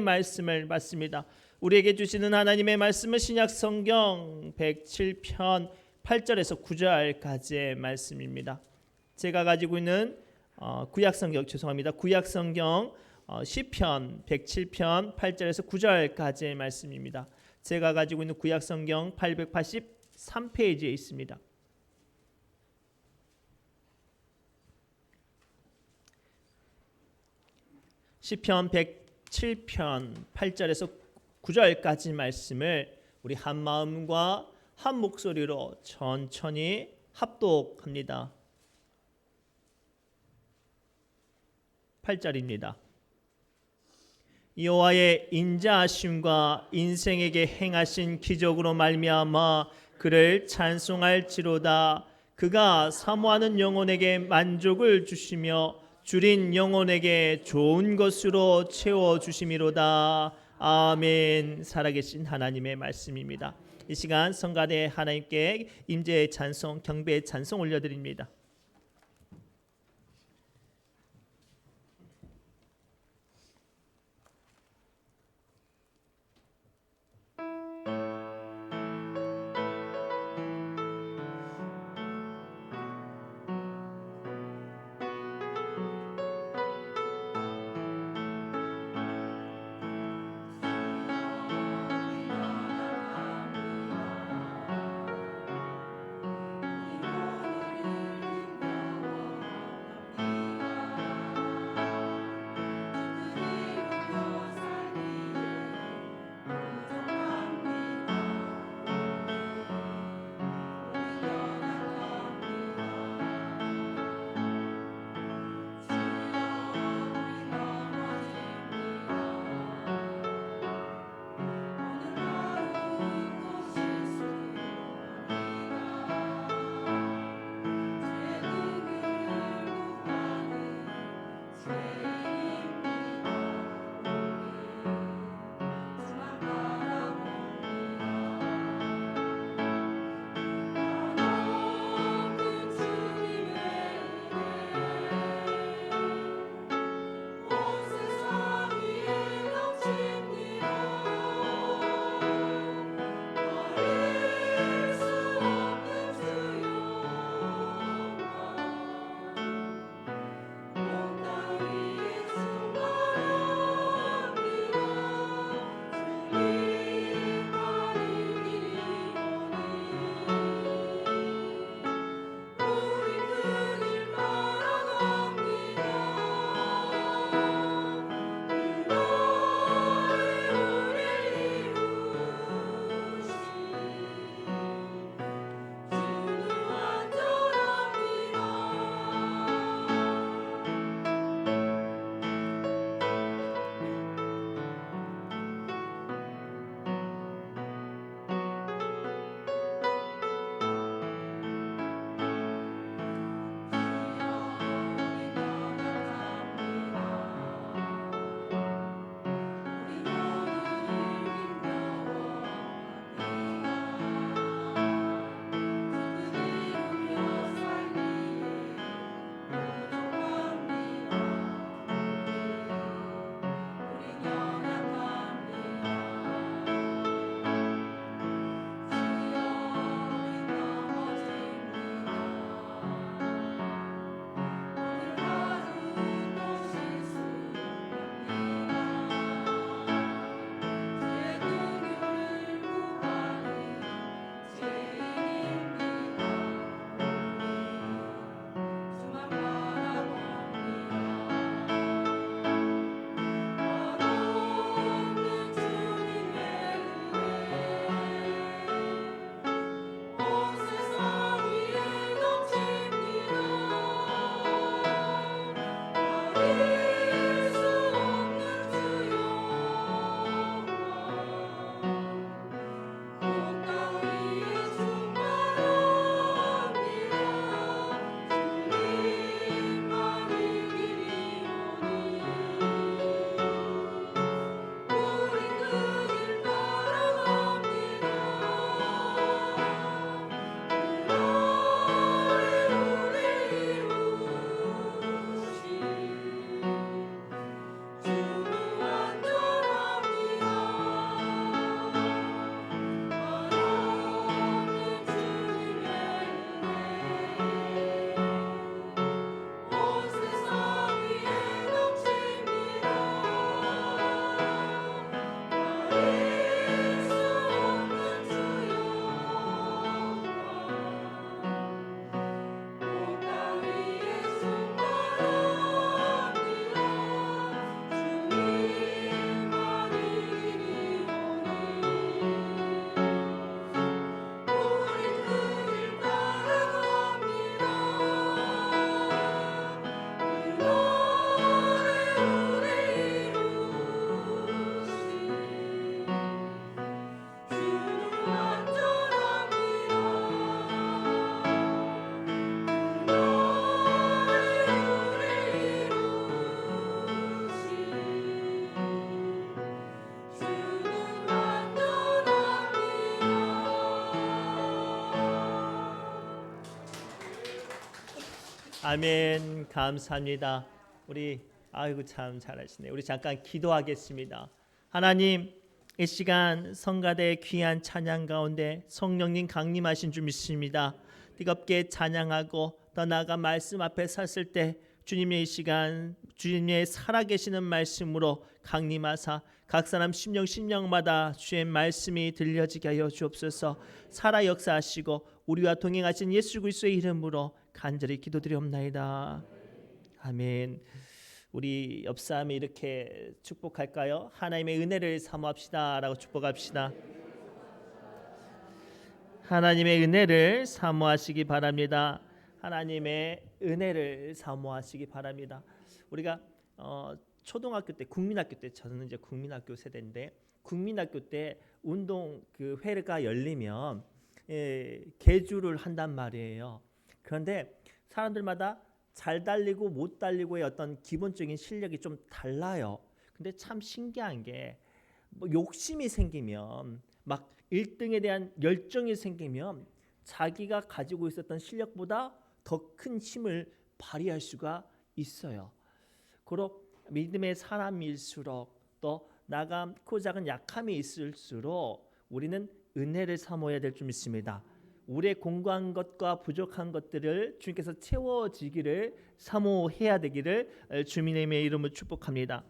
말씀을 받습니다. 우리에게 주시는 하나님의 말씀은 신약 성경 107편 8절에서 9절까지의 말씀입니다. 제가 가지고 있는 구약 성경 구약 성경 시편 107편 8절에서 9절까지의 말씀입니다. 제가 가지고 있는 구약 성경 883페이지에 있습니다. 시편 107편 8절에서 9절까지 말씀을 우리 한 마음과 한 목소리로 천천히 합독합니다. 8절입니다. 여호와의 인자하심과 인생에게 행하신 기적으로 말미암아 그를 찬송할지로다. 그가 사모하는 영혼에게 만족을 주시며 줄인 영혼에게 좋은 것으로 채워주심이로다. 아멘. 살아계신 하나님의 말씀입니다. 이 시간 성가대 하나님께 임재의 찬송, 경배의 찬송 올려드립니다. 아멘. 감사합니다. 우리 아이고 참 잘하시네. 우리 잠깐 기도하겠습니다. 하나님, 이 시간 성가대의 귀한 찬양 가운데 성령님 강림하신 줄 믿습니다. 뜨겁게 찬양하고 더 나아가 말씀 앞에 섰을 때 주님의 이 시간 주님의 살아계시는 말씀으로 강림하사 각 사람 심령마다 주의 말씀이 들려지게 하여 주옵소서. 살아 역사하시고 우리와 동행하신 예수 그리스도의 이름으로 간절히 기도드리옵나이다. 아멘. 우리 옆사람이 이렇게 축복할까요? 하나님의 은혜를 사모합시다 라고 축복합시다. 하나님의 은혜를 사모하시기 바랍니다. 하나님의 은혜를 사모하시기 바랍니다. 우리가 초등학교 때 국민학교 때 저는 이제 국민학교 세대인데 국민학교 때 운동 그 회가 열리면 계주를 한단 말이에요. 그런데 사람들마다 잘 달리고 못 달리고의 어떤 기본적인 실력이 좀 달라요. 근데 참 신기한 게 뭐 욕심이 생기면 막 1등에 대한 열정이 생기면 자기가 가지고 있었던 실력보다 더 큰 힘을 발휘할 수가 있어요. 그리고 믿음의 사람일수록 또 크고 작은 약함이 있을수록 우리는 은혜를 사모해야 될 줄 믿습니다. 우리의 공고한 것과 부족한 것들을 주님께서 채워지기를 사모해야 되기를 주님의 이름으로 축복합니다.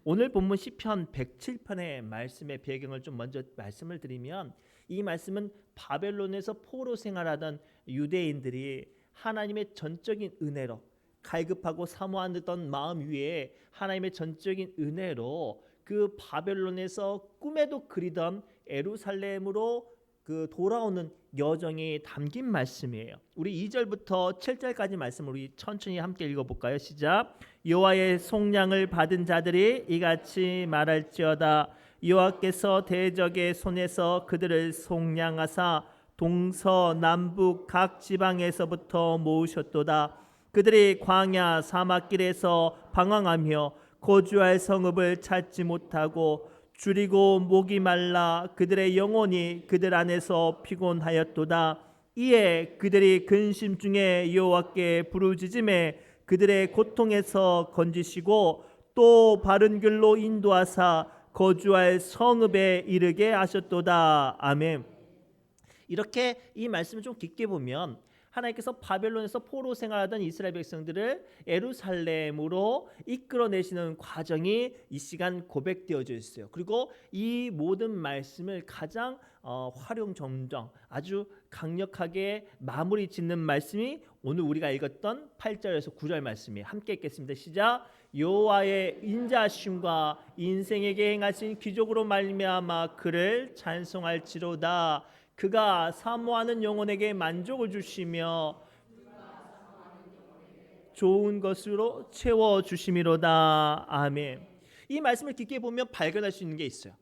오늘 본문 시편 107편의 말씀의 배경을 좀 먼저 말씀을 드리면 이 말씀은 바벨론에서 포로 생활하던 유대인들이 하나님의 전적인 은혜로 갈급하고 사모하던 마음 위에 하나님의 전적인 은혜로 그 바벨론에서 꿈에도 그리던 예루살렘으로 그 돌아오는 여정이 담긴 말씀이에요. 우리 2절부터 7절까지 말씀을 우리 천천히 함께 읽어볼까요? 시작. 여호와의 속량을 받은 자들이 이같이 말할지어다. 여호와께서 대적의 손에서 그들을 속량하사 동서남북 각 지방에서부터 모으셨도다. 그들이 광야 사막길에서 방황하며 거주할 성읍을 찾지 못하고 줄이고 목이 말라 그들의 영혼이 그들 안에서 피곤하였도다. 이에 그들이 근심 중에 여호와께 부르짖음에 그들의 고통에서 건지시고 또 바른 길로 인도하사 거주할 성읍에 이르게 하셨도다. 아멘. 이렇게 이 말씀을 좀 깊게 보면 하나님께서 바벨론에서 포로 생활하던 이스라엘 백성들을 예루살렘으로 이끌어내시는 과정이 이 시간 고백되어져 있어요. 그리고 이 모든 말씀을 가장 활용점정 아주 강력하게 마무리 짓는 말씀이 오늘 우리가 읽었던 8절에서 9절 말씀이에요. 함께 읽겠습니다. 시작. 여호와의 인자하심과 인생에게 행하신 기적으로 말미암아 그를 찬송할지로다. 그가 사모하는 영혼에게 만족을 주시며 좋은 것으로 채워 주심이로다. 아멘. 이 말씀을 깊게 보면 발견할 수 있는 게 있어요.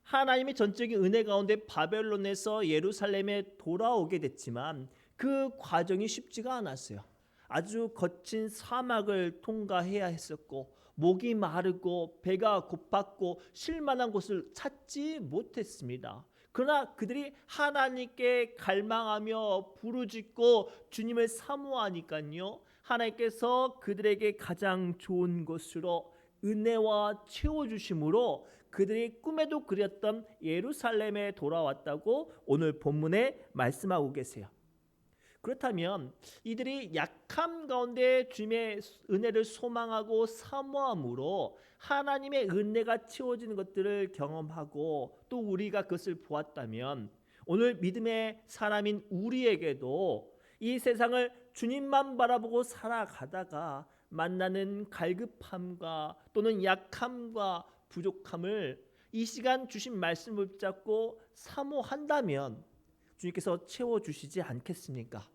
하나님의 전적인 은혜 가운데 바벨론에서 예루살렘에 돌아오게 됐지만 그 과정이 쉽지가 않았어요. 아주 거친 사막을 통과해야 했었고 목이 마르고 배가 고팠고 쉴 만한 곳을 찾지 못했습니다. 그러나 그들이 하나님께 갈망하며 부르짖고 주님을 사모하니까요, 하나님께서 그들에게 가장 좋은 것으로 은혜와 채워주심으로 그들이 꿈에도 그렸던 예루살렘에 돌아왔다고 오늘 본문에 말씀하고 계세요. 그렇다면 이들이 약함 가운데 주님의 은혜를 소망하고 사모함으로 하나님의 은혜가 채워지는 것들을 경험하고 또 우리가 그것을 보았다면 오늘 믿음의 사람인 우리에게도 이 세상을 주님만 바라보고 살아가다가 만나는 갈급함과 또는 약함과 부족함을 이 시간 주신 말씀을 붙잡고 사모한다면 주님께서 채워주시지 않겠습니까?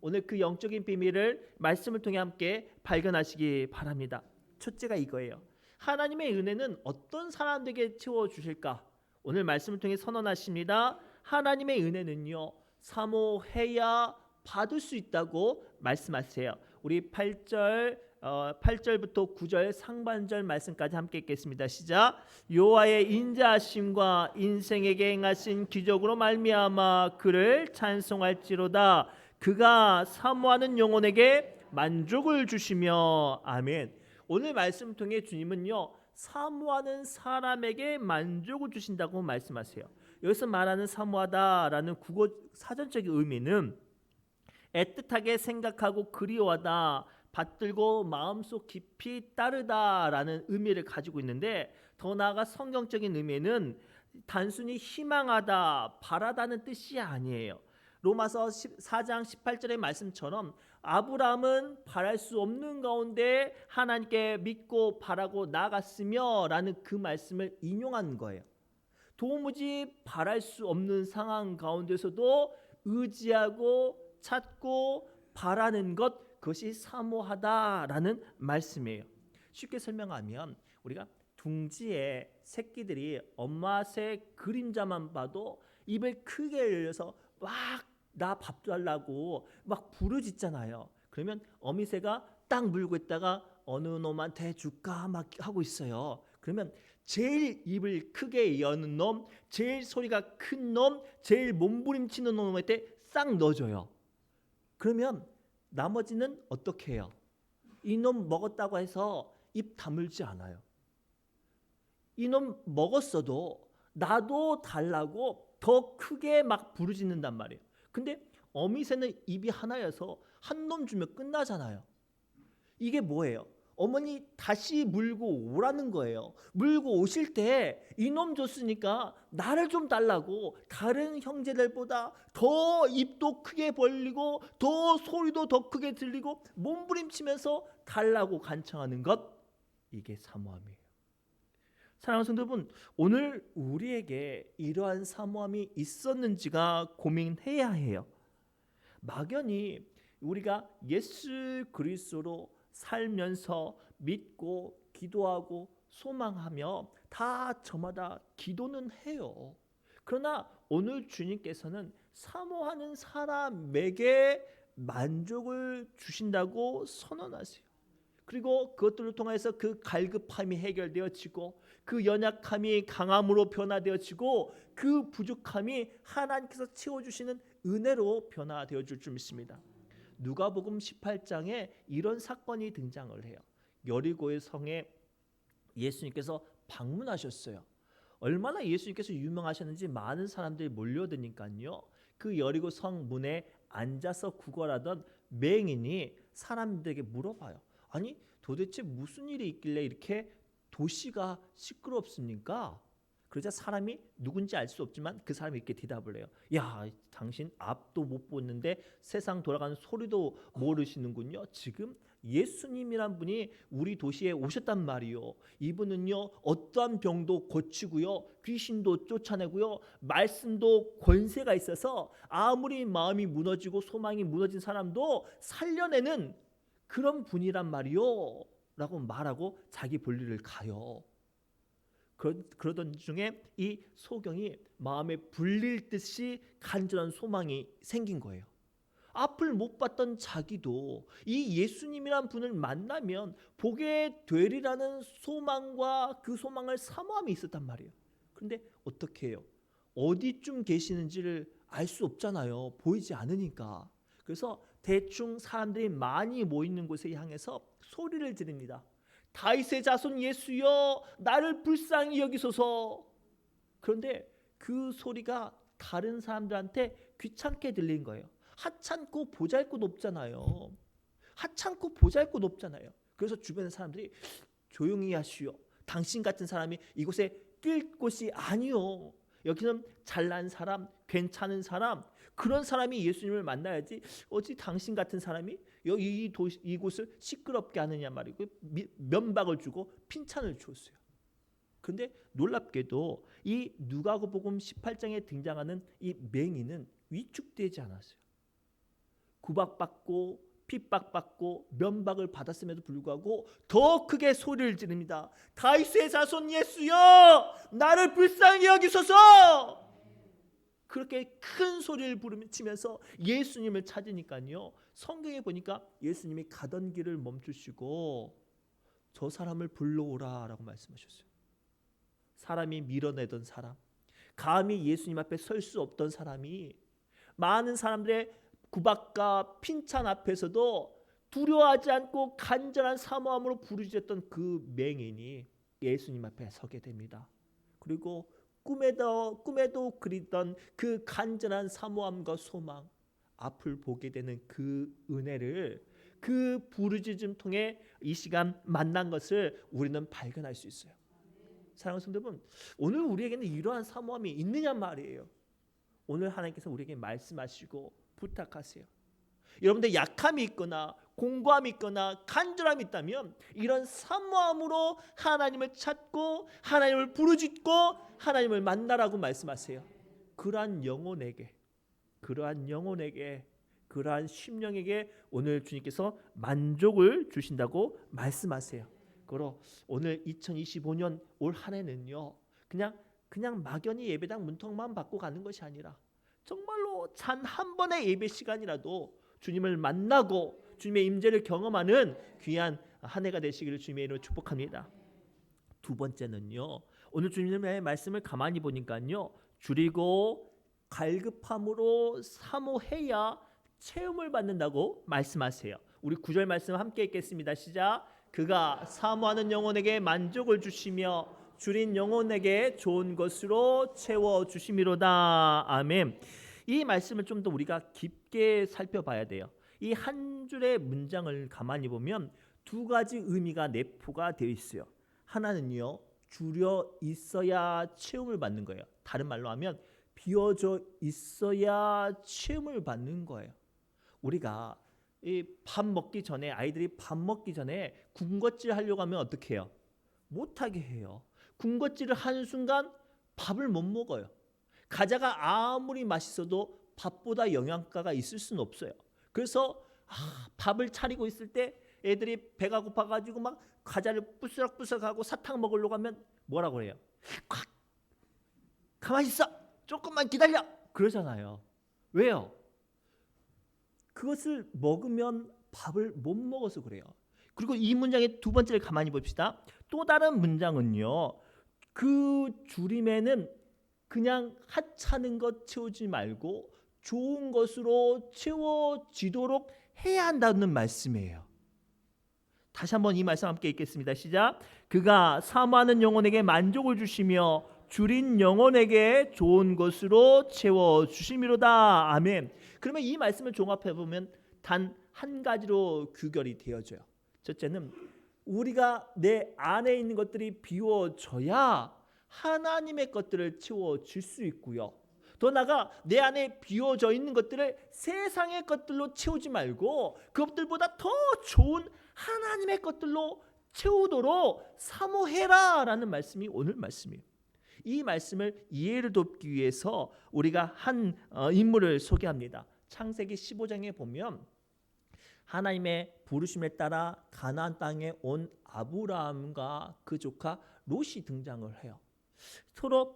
오늘 그 영적인 비밀을 말씀을 통해 함께 발견하시기 바랍니다. 첫째가 이거예요. 하나님의 은혜는 어떤 사람들에게 채워주실까? 오늘 말씀을 통해 선언하십니다. 하나님의 은혜는요, 사모해야 받을 수 있다고 말씀하세요. 우리 8절부터 9절 상반절 말씀까지 함께 읽겠습니다. 시작. 여호와의 인자하심과 인생에게 행하신 기적으로 말미암아 그를 찬송할지로다. 그가 사모하는 영혼에게 만족을 주시며. 아멘. 오늘 말씀 통해 주님은요, 사모하는 사람에게 만족을 주신다고 말씀하세요. 여기서 말하는 사모하다라는 국어 사전적인 의미는 애틋하게 생각하고 그리워하다, 받들고 마음속 깊이 따르다라는 의미를 가지고 있는데, 더 나아가 성경적인 의미는 단순히 희망하다, 바라다는 뜻이 아니에요. 로마서 4장 18절의 말씀처럼 아브라함은 바랄 수 없는 가운데 하나님께 믿고 바라고 나아갔으며 라는 그 말씀을 인용한 거예요. 도무지 바랄 수 없는 상황 가운데서도 의지하고 찾고 바라는 것, 그것이 사모하다라는 말씀이에요. 쉽게 설명하면 우리가 둥지의 새끼들이 엄마 새 그림자만 봐도 입을 크게 열려서 막 나 밥 달라고 막 부르짖잖아요. 그러면 어미새가 딱 물고 있다가 어느 놈한테 줄까 막 하고 있어요. 그러면 제일 입을 크게 여는 놈, 제일 소리가 큰 놈, 제일 몸부림치는 놈한테 싹 넣어줘요. 그러면 나머지는 어떻게 해요? 이놈 먹었다고 해서 입 다물지 않아요. 이놈 먹었어도 나도 달라고 더 크게 막 부르짖는단 말이에요. 근데 어미새는 입이 하나여서 한 놈 주면 끝나잖아요. 이게 뭐예요? 어머니 다시 물고 오라는 거예요. 물고 오실 때 이놈 줬으니까 나를 좀 달라고 다른 형제들보다 더 입도 크게 벌리고 더 소리도 더 크게 들리고 몸부림치면서 달라고 간청하는 것, 이게 사모함이에요. 사랑하는 성도분, 오늘 우리에게 이러한 사모함이 있었는지가 고민해야 해요. 막연히 우리가 예수 그리스도로 살면서 믿고 기도하고 소망하며 다 저마다 기도는 해요. 그러나 오늘 주님께서는 사모하는 사람에게 만족을 주신다고 선언하세요. 그리고 그것들을 통해서 그 갈급함이 해결되어지고 그 연약함이 강함으로 변화되어지고 그 부족함이 하나님께서 채워주시는 은혜로 변화되어 줄 줄 믿습니다. 누가복음 18장에 이런 사건이 등장을 해요. 여리고의 성에 예수님께서 방문하셨어요. 얼마나 예수님께서 유명하셨는지 많은 사람들이 몰려드니까요. 그 여리고 성 문에 앉아서 구걸하던 맹인이 사람들에게 물어봐요. 아니 도대체 무슨 일이 있길래 이렇게 도시가 시끄럽습니까? 그러자 사람이 누군지 알 수 없지만 그 사람이 이렇게 대답을 해요. 야, 당신 앞도 못 보는데 세상 돌아가는 소리도 모르시는군요. 지금 예수님이란 분이 우리 도시에 오셨단 말이요. 이분은요 어떠한 병도 고치고요, 귀신도 쫓아내고요, 말씀도 권세가 있어서 아무리 마음이 무너지고 소망이 무너진 사람도 살려내는 그런 분이란 말이요 라고 말하고 자기 볼일을 가요. 그러던 중에 이 소경이 마음에 불릴 듯이 간절한 소망이 생긴 거예요. 앞을 못 봤던 자기도 이 예수님이란 분을 만나면 보게 되리라는 소망과 그 소망을 사모함이 있었단 말이에요. 그런데 어떻게 해요? 어디쯤 계시는지를 알 수 없잖아요. 보이지 않으니까. 그래서 대충 사람들이 많이 모이는 곳에 향해서 소리를 지릅니다. 다윗의 자손 예수여, 나를 불쌍히 여기소서. 그런데 그 소리가 다른 사람들한테 귀찮게 들린 거예요. 하찮고 보잘것없잖아요. 하찮고 보잘것없잖아요. 그래서 주변의 사람들이 조용히 하시오. 당신 같은 사람이 이곳에 낄 곳이 아니오. 여기는 잘난 사람, 괜찮은 사람, 그런 사람이 예수님을 만나야지 어찌 당신 같은 사람이 이곳을 시끄럽게 하느냐 말이고 면박을 주고 핀찬을 줬어요. 그런데 놀랍게도 이 누가복음 18장에 등장하는 이 맹인은 위축되지 않았어요. 구박받고 핍박받고 면박을 받았음에도 불구하고 더 크게 소리를 지릅니다. 다윗의 자손 예수여, 나를 불쌍히 여기소서. 그렇게 큰 소리를 부르치면서 예수님을 찾으니까요, 성경에 보니까 예수님이 가던 길을 멈추시고 저 사람을 불러오라 라고 말씀하셨어요. 사람이 밀어내던 사람, 감히 예수님 앞에 설 수 없던 사람이 많은 사람들의 구박과 핀찬 앞에서도 두려워하지 않고 간절한 사모함으로 부르짖었던 그 맹인이 예수님 앞에 서게 됩니다. 그리고 꿈에도 그리던 그 간절한 사모함과 소망, 앞을 보게 되는 그 은혜를, 그 부르짖음 통해 이 시간 만난 것을 우리는 발견할 수 있어요. 사랑하는 성도 여러분, 오늘 우리에게는 이러한 사모함이 있느냐 말이에요. 오늘 하나님께서 우리에게 말씀하시고 부탁하세요. 여러분들 약함이 있거나 공고함이 있거나 간절함이 있다면 이런 사모함으로 하나님을 찾고 하나님을 부르짖고 하나님을 만나라고 말씀하세요. 그러한 영혼에게, 그러한 심령에게 오늘 주님께서 만족을 주신다고 말씀하세요. 그러 오늘 2025년 올 한 해는요, 그냥 막연히 예배당 문턱만 받고 가는 것이 아니라 정말로 단 한 번의 예배 시간이라도 주님을 만나고 주님의 임재를 경험하는 귀한 한 해가 되시기를 주님의 이름으로 축복합니다. 두 번째는요, 오늘 주님의 말씀을 가만히 보니까요, 줄이고 갈급함으로 사모해야 체험을 받는다고 말씀하세요. 우리 9절 말씀 함께 읽겠습니다. 시작. 그가 사모하는 영혼에게 만족을 주시며 줄인 영혼에게 좋은 것으로 채워 주심이로다. 아멘. 이 말씀을 좀 더 우리가 깊게 살펴봐야 돼요. 이 한 줄의 문장을 가만히 보면 두 가지 의미가 내포가 되어 있어요. 하나는요, 줄여 있어야 체험을 받는 거예요. 다른 말로 하면 비워져 있어야 체험을 받는 거예요. 우리가 밥 먹기 전에, 아이들이 밥 먹기 전에 군것질 하려고 하면 어떻게 해요? 못하게 해요. 군것질을 하는 순간 밥을 못 먹어요. 과자가 아무리 맛있어도 밥보다 영양가가 있을 수는 없어요. 그래서 밥을 차리고 있을 때 애들이 배가 고파가지고 막 과자를 부스럭부스럭하고 사탕 먹으려고 하면 뭐라고 해요? 가만히 있어, 조금만 기다려, 그러잖아요. 왜요? 그것을 먹으면 밥을 못 먹어서 그래요. 그리고 이 문장의 두 번째를 가만히 봅시다. 또 다른 문장은요, 그 줄임에는 그냥 하찮은 것 채우지 말고 좋은 것으로 채워지도록 해야 한다는 말씀이에요. 다시 한번 이 말씀 함께 읽겠습니다. 시작. 그가 사모하는 영혼에게 만족을 주시며 줄인 영혼에게 좋은 것으로 채워 주심이로다. 아멘. 그러면 이 말씀을 종합해 보면 단 한 가지로 규결이 되어져요. 첫째는 우리가 내 안에 있는 것들이 비워져야 하나님의 것들을 채워줄 수 있고요. 더 나아가 내 안에 비워져 있는 것들을 세상의 것들로 채우지 말고 그것들보다 더 좋은 하나님의 것들로 채우도록 사모해라 라는 말씀이 오늘 말씀이에요. 이 말씀을 이해를 돕기 위해서 우리가 한 인물을 소개합니다. 창세기 15장에 보면 하나님의 부르심에 따라 가나안 땅에 온 아브라함과 그 조카 롯이 등장을 해요. 서로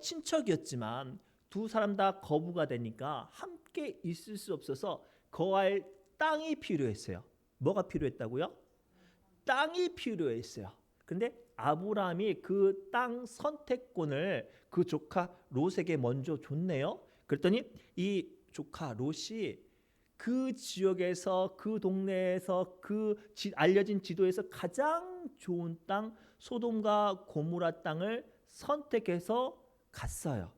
친척이었지만 두 사람 다 거부가 되니까 함께 있을 수 없어서 거할 땅이 필요했어요. 뭐가 필요했다고요? 땅이 필요했어요. 그런데 아브라함이 그 땅 선택권을 그 조카 롯에게 먼저 줬네요. 그랬더니 이 조카 롯이 그 지역에서, 그 동네에서, 알려진 지도에서 가장 좋은 땅 소돔과 고모라 땅을 선택해서 갔어요.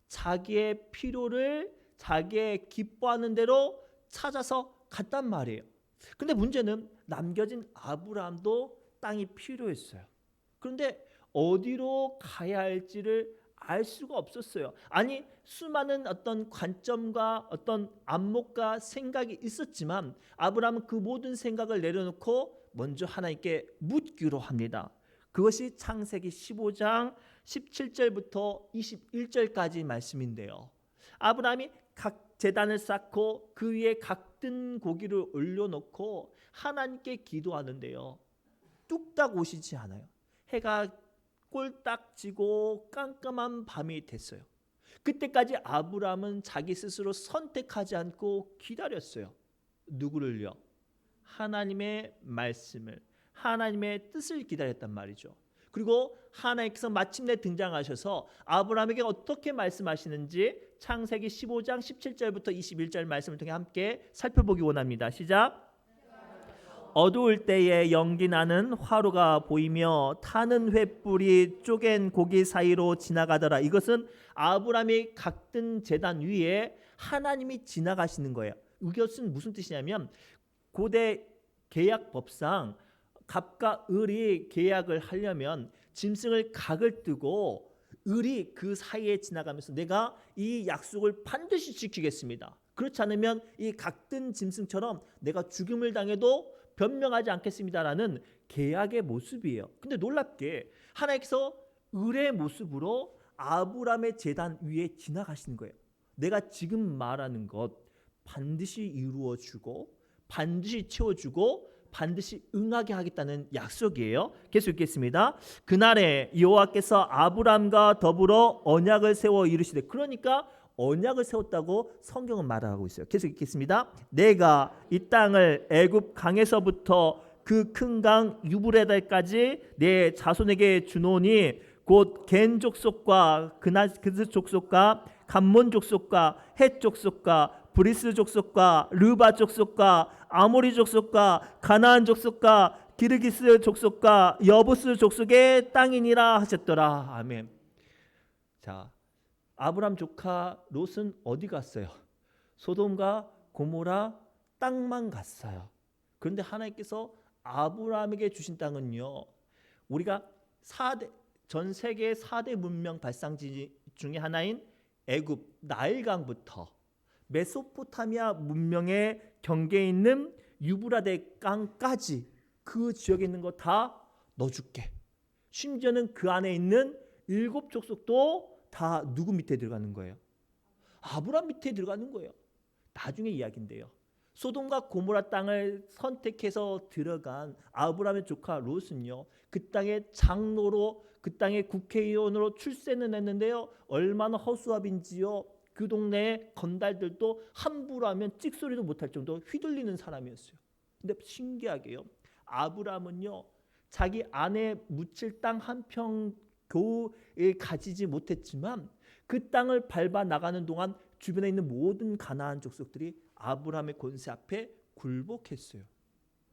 자기의 필요를 자기의 기뻐하는 대로 찾아서 갔단 말이에요. 근데 문제는 남겨진 아브라함도 땅이 필요했어요. 그런데 어디로 가야 할지를 알 수가 없었어요. 아니, 수많은 어떤 관점과 어떤 안목과 생각이 있었지만 아브라함은 그 모든 생각을 내려놓고 먼저 하나님께 묻기로 합니다. 그것이 창세기 15장 17절부터 21절까지 말씀인데요. 아브라함이 각 제단을 쌓고 그 위에 각든 고기를 올려놓고 하나님께 기도하는데요. 뚝딱 오시지 않아요. 해가 꼴딱 지고 깜깜한 밤이 됐어요. 그때까지 아브라함은 자기 스스로 선택하지 않고 기다렸어요. 누구를요? 하나님의 말씀을, 하나님의 뜻을 기다렸단 말이죠. 그리고 하나님께서 마침내 등장하셔서 아브라함에게 어떻게 말씀하시는지 창세기 15장 17절부터 21절 말씀을 통해 함께 살펴보기 원합니다. 시작. 어두울 때에 연기 나는 화로가 보이며 타는 횃불이 쪼갠 고기 사이로 지나가더라. 이것은 아브라함이 각든 제단 위에 하나님이 지나가시는 거예요. 이것은 무슨 뜻이냐면 고대 계약법상 갑과 을이 계약을 하려면 짐승을 각을 뜨고 을이 그 사이에 지나가면서 내가 이 약속을 반드시 지키겠습니다. 그렇지 않으면 이 각든 짐승처럼 내가 죽음을 당해도 변명하지 않겠습니다라는 계약의 모습이에요. 근데 놀랍게 하나님께서 을의 모습으로 아브라함의 제단 위에 지나가시는 거예요. 내가 지금 말하는 것 반드시 이루어주고 반드시 채워주고 반드시 응하게 하겠다는 약속이에요. 계속 읽겠습니다. 그날에 여호와께서 아브라함과 더불어 언약을 세워 이르시되, 그러니까 언약을 세웠다고 성경은 말하고 있어요. 계속 읽겠습니다. 내가 이 땅을 애굽 강에서부터 그 큰 강 유브라데까지 내 자손에게 주노니 곧 겐 족속과 그나스 족속과 감몬 족속과 헷 족속과 브리스 족속과 르바 족속과 아모리 족속과 가나안 족속과 기르기스 족속과 여부스 족속의 땅이니라 하셨더라. 아멘. 자, 아브람 조카 롯은 어디 갔어요? 소돔과 고모라 땅만 갔어요. 그런데 하나님께서 아브람에게 주신 땅은요, 우리가 전 세계 4대 문명 발상지 중에 하나인 애굽 나일강부터 메소포타미아 문명의 경계에 있는 유브라데 강까지 그 지역에 있는 거 다 넣어줄게. 심지어는 그 안에 있는 7족속도 다 누구 밑에 들어가는 거예요? 아브람 밑에 들어가는 거예요. 나중에 이야기인데요. 소돔과 고모라 땅을 선택해서 들어간 아브람의 조카 롯은요, 그 땅의 장로로, 그 땅의 국회의원으로 출세는 했는데요, 얼마나 허수아비인지요. 그 동네의 건달들도 함부로 하면 찍소리도 못할 정도로 휘둘리는 사람이었어요. 근데 신기하게요, 아브람은요, 자기 아내 묻힐 땅 한 평 교에 가지지 못했지만 그 땅을 밟아 나가는 동안 주변에 있는 모든 가나안 족속들이 아브라함의 권세 앞에 굴복했어요.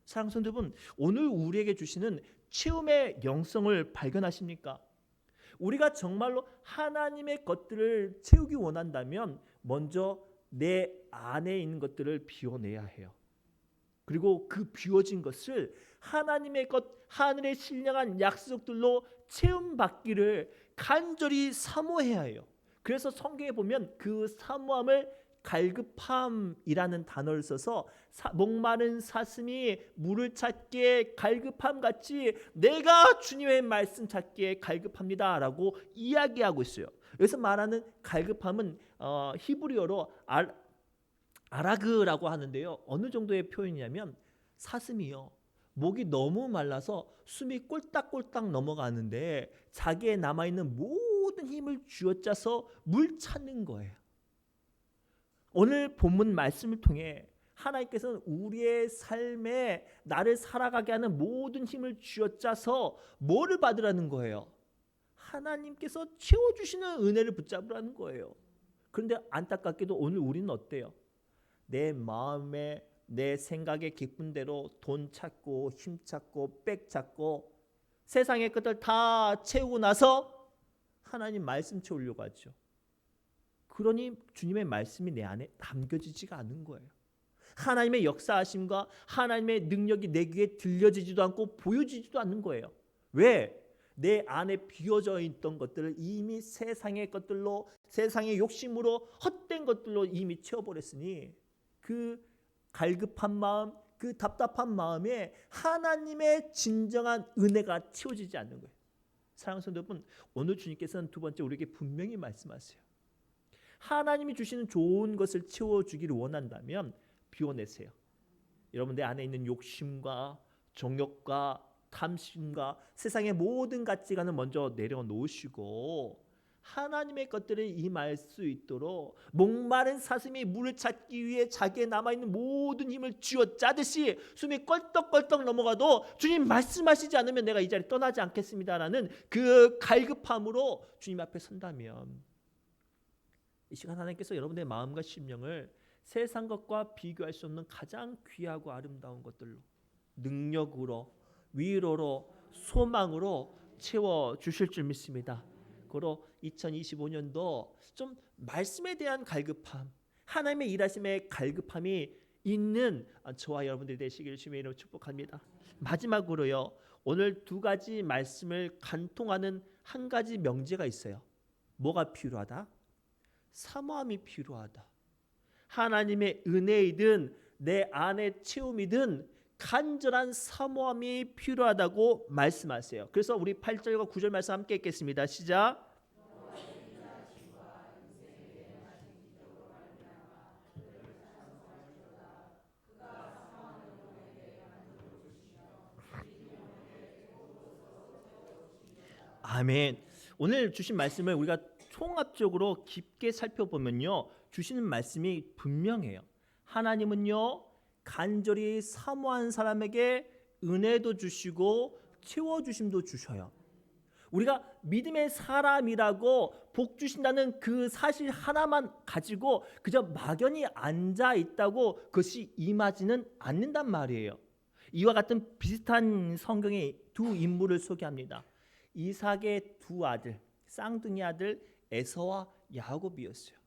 사랑하는 성도 여러분, 오늘 우리에게 주시는 체험의 영성을 발견하십니까? 우리가 정말로 하나님의 것들을 채우기 원한다면 먼저 내 안에 있는 것들을 비워내야 해요. 그리고 그 비워진 것을 하나님의 것, 하늘의 신령한 약속들로 채움받기를 간절히 사모해야 해요. 그래서 성경에 보면 그 사모함을 갈급함이라는 단어를 써서 목마른 사슴이 물을 찾기에 갈급함 같이 내가 주님의 말씀 찾기에 갈급합니다 라고 이야기하고 있어요. 여기서 말하는 갈급함은 히브리어로 아라그라고 하는데요, 어느 정도의 표현이냐면 사슴이요, 목이 너무 말라서 숨이 꼴딱꼴딱 넘어가는데 자기의 남아있는 모든 힘을 쥐어짜서 물 찾는 거예요. 오늘 본문 말씀을 통해 하나님께서는 우리의 삶에 나를 살아가게 하는 모든 힘을 쥐어짜서 뭐를 받으라는 거예요? 하나님께서 채워주시는 은혜를 붙잡으라는 거예요. 그런데 안타깝게도 오늘 우리는 어때요? 내 마음에 내 생각의 기쁜 대로 돈 찾고 힘 찾고 백 찾고 세상의 것들 다 채우고 나서 하나님 말씀 채우려고 하죠. 그러니 주님의 말씀이 내 안에 담겨지지가 않은 거예요. 하나님의 역사하심과 하나님의 능력이 내 귀에 들려지지도 않고 보여지지도 않는 거예요. 왜? 내 안에 비워져 있던 것들을 이미 세상의 것들로, 세상의 욕심으로, 헛된 것들로 이미 채워버렸으니 그 갈급한 마음, 그 답답한 마음에 하나님의 진정한 은혜가 채워지지 않는 거예요. 사랑하는 성도 여러분, 오늘 주님께서는 두 번째 우리에게 분명히 말씀하세요. 하나님이 주시는 좋은 것을 채워주기를 원한다면 비워내세요. 여러분, 내 안에 있는 욕심과 정욕과 탐심과 세상의 모든 가치관을 먼저 내려놓으시고 하나님의 것들을 임할 수 있도록 목마른 사슴이 물을 찾기 위해 자기의 남아있는 모든 힘을 쥐어짜듯이 숨이 껄떡껄떡 넘어가도 주님 말씀하시지 않으면 내가 이 자리 떠나지 않겠습니다라는 그 갈급함으로 주님 앞에 선다면 이 시간 하나님께서 여러분의 마음과 심령을 세상 것과 비교할 수 없는 가장 귀하고 아름다운 것들로, 능력으로, 위로로, 소망으로 채워 주실 줄 믿습니다. 고로 2025년도 좀 말씀에 대한 갈급함, 하나님의 일하심의 갈급함이 있는 저와 여러분들이 되시기를 주님의 이름으로 축복합니다. 마지막으로요, 오늘 두 가지 말씀을 간통하는 한 가지 명제가 있어요. 뭐가 필요하다? 사모함이 필요하다. 하나님의 은혜이든 내 안의 채움이든 간절한 사모함이 필요하다고 말씀하세요. 그래서 우리 8절과 9절 말씀 함께 읽겠습니다. 시작. 아멘. 오늘 주신 말씀을 우리가 총합적으로 깊게 살펴보면요, 주시는 말씀이 분명해요. 하나님은요, 간절히 사모한 사람에게 은혜도 주시고 채워주심도 주셔요. 우리가 믿음의 사람이라고 복 주신다는 그 사실 하나만 가지고 그저 막연히 앉아 있다고 그것이 임하지는 않는단 말이에요. 이와 같은 비슷한 성경의 두 인물을 소개합니다. 이삭의 두 아들, 쌍둥이 아들 에서와 야곱이었어요.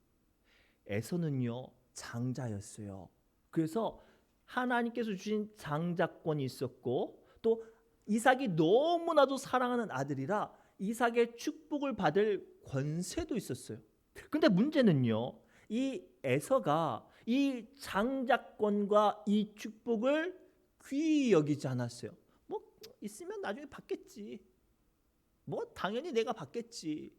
에서는요, 장자였어요. 그래서 하나님께서 주신 장자권이 있었고, 또 이삭이 너무나도 사랑하는 아들이라 이삭의 축복을 받을 권세도 있었어요. 근데 문제는요, 이 에서가 이 장자권과 이 축복을 귀히 여기지 않았어요. 뭐 있으면 나중에 받겠지. 뭐 당연히 내가 받겠지.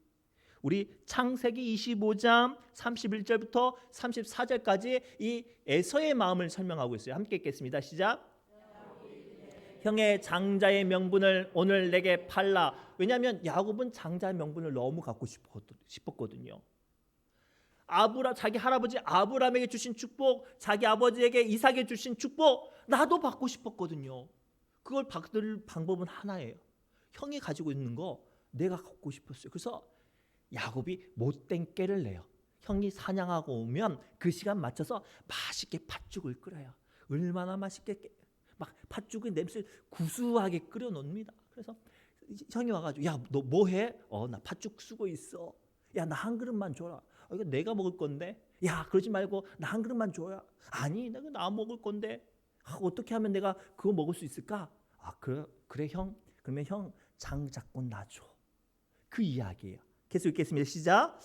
우리 창세기 25장 31절부터 34절까지 이 에서의 마음을 설명하고 있어요. 함께 읽겠습니다. 시작. 형의 장자의 명분을 오늘 내게 팔라. 왜냐하면 야곱은 장자의 명분을 너무 갖고 싶었거든요. 자기 할아버지 아브라함에게 주신 축복, 자기 아버지에게 이삭에 주신 축복 나도 받고 싶었거든요. 그걸 받을 방법은 하나예요. 형이 가지고 있는 거 내가 갖고 싶었어요. 그래서 야곱이 못된 깨를 내요. 형이 사냥하고 오면 그 시간 맞춰서 맛있게 팥죽을 끓여요. 얼마나 맛있게 막 팥죽의 냄새 구수하게 끓여 놓습니다. 그래서 형이 와가지고 야, 너 뭐해? 나 팥죽 쓰고 있어. 야, 나 한 그릇만 줘라. 이거 내가 먹을 건데. 야, 그러지 말고 나 한 그릇만 줘야. 아니, 내가 나 먹을 건데. 어떻게 하면 내가 그거 먹을 수 있을까? 그래 형. 그러면 형 장자권 놔줘. 그 이야기예요. 계속 읽겠습니다. 시작.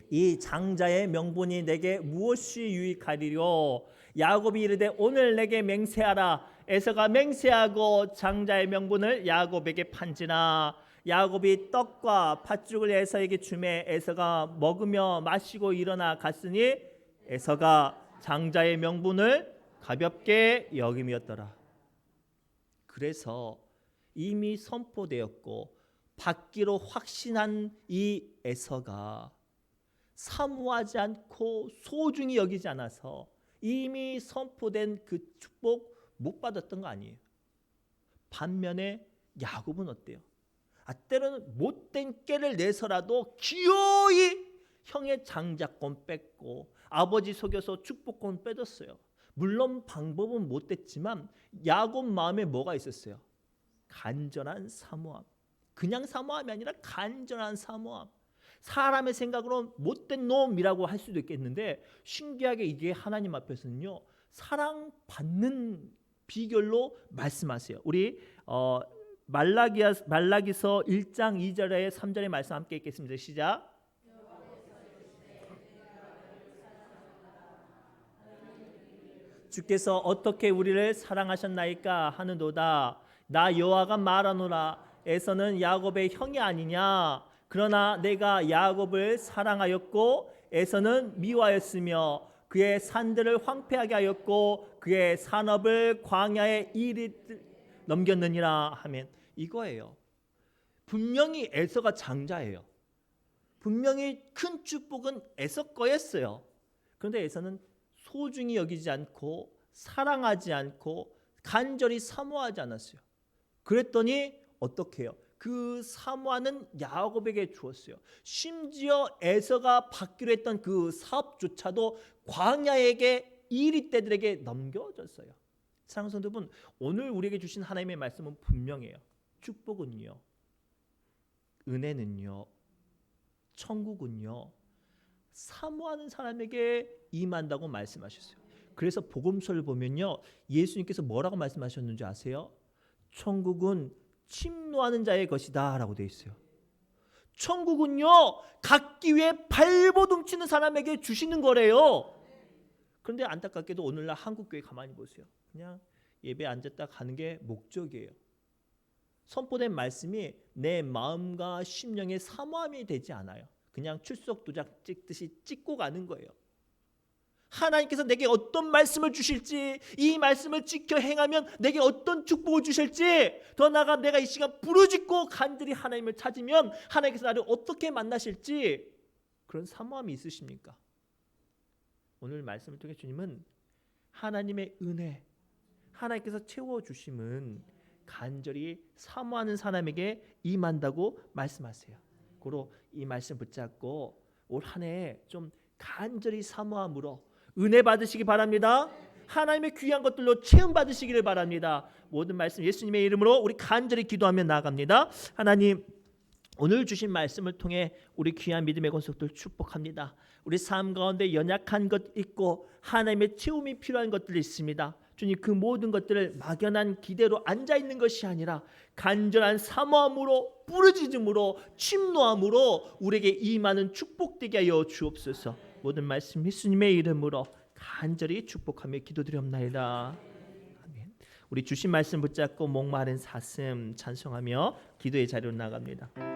이 장자의 명분이 내게 무엇이 유익하리요? 야곱이 이르되 오늘 내게 맹세하라. 에서가 맹세하고 장자의 명분을 야곱에게 판지나 야곱이 떡과 팥죽을 에서에게 주매 에서가 먹으며 마시고 일어나 갔으니 에서가 장자의 명분을 가볍게 여김이었더라. 그래서 이미 선포되었고 받기로 확신한 이 에서가 사모하지 않고 소중히 여기지 않아서 이미 선포된 그 축복 못 받았던 거 아니에요. 반면에 야곱은 어때요? 때로는 못된 깨를 내서라도 기어이 형의 장자권 뺏고 아버지 속여서 축복권 뺏었어요. 물론 방법은 못됐지만 야곱 마음에 뭐가 있었어요? 간절한 사모함. 그냥 사모함이 아니라 간절한 사모함. 사람의 생각으로 못된 놈이라고 할 수도 있겠는데 신기하게 이게 하나님 앞에서는요, 사랑받는 비결로 말씀하세요. 우리 말라기서 1장 2절에 3절의 말씀 함께 읽겠습니다. 시작. 주께서 어떻게 우리를 사랑하셨나이까 하는도다. 나 여호와가 말하노라. 에서는 야곱의 형이 아니냐. 그러나 내가 야곱을 사랑하였고 에서는 미워하였으며 그의 산들을 황폐하게 하였고 그의 산업을 광야에 이리 넘겼느니라 하면 이거예요. 분명히 에서가 장자예요. 분명히 큰 축복은 에서 거였어요. 그런데 에서는 소중히 여기지 않고 사랑하지 않고 간절히 사모하지 않았어요. 그랬더니 어떻게 해요? 그 사모하는 야곱에게 주었어요. 심지어 에서가 받기로 했던 그 사업조차도 광야에게 일이 때들에게 넘겨졌어요. 사랑하는 성도분, 오늘 우리에게 주신 하나님의 말씀은 분명해요. 축복은요, 은혜는요, 천국은요, 사모하는 사람에게 임한다고 말씀하셨어요. 그래서 복음서를 보면요, 예수님께서 뭐라고 말씀하셨는지 아세요? 천국은 침노하는 자의 것이다 라고 되어 있어요. 천국은요, 갖기 위해 발버둥치는 사람에게 주시는 거래요. 그런데 안타깝게도 오늘날 한국교회 가만히 보세요. 그냥 예배 앉았다 가는 게 목적이에요. 선포된 말씀이 내 마음과 심령의 사모함이 되지 않아요. 그냥 출석 도장 찍듯이 찍고 가는 거예요. 하나님께서 내게 어떤 말씀을 주실지, 이 말씀을 지켜 행하면 내게 어떤 축복을 주실지, 더 나아가 내가 이 시간 부르짖고 간절히 하나님을 찾으면 하나님께서 나를 어떻게 만나실지, 그런 사모함이 있으십니까? 오늘 말씀을 통해 주님은 하나님의 은혜, 하나님께서 채워주심은 간절히 사모하는 사람에게 임한다고 말씀하세요. 고로 이 말씀 붙잡고 올 한 해 좀 간절히 사모함으로 은혜 받으시기 바랍니다. 하나님의 귀한 것들로 체험 받으시기를 바랍니다. 모든 말씀 예수님의 이름으로 우리 간절히 기도하며 나아갑니다. 하나님, 오늘 주신 말씀을 통해 우리 귀한 믿음의 권속들 축복합니다. 우리 삶 가운데 연약한 것 있고 하나님의 채움이 필요한 것들이 있습니다. 주님, 그 모든 것들을 막연한 기대로 앉아있는 것이 아니라 간절한 사모함으로, 부르짖음으로, 침노함으로 우리에게 임하는 축복되게 하여 주옵소서. 모든 말씀 예수님의 이름으로 간절히 축복하며 기도드리옵나이다. 아멘. 우리 주신 말씀 붙잡고 목마른 사슴 찬송하며 기도의 자리로 나갑니다.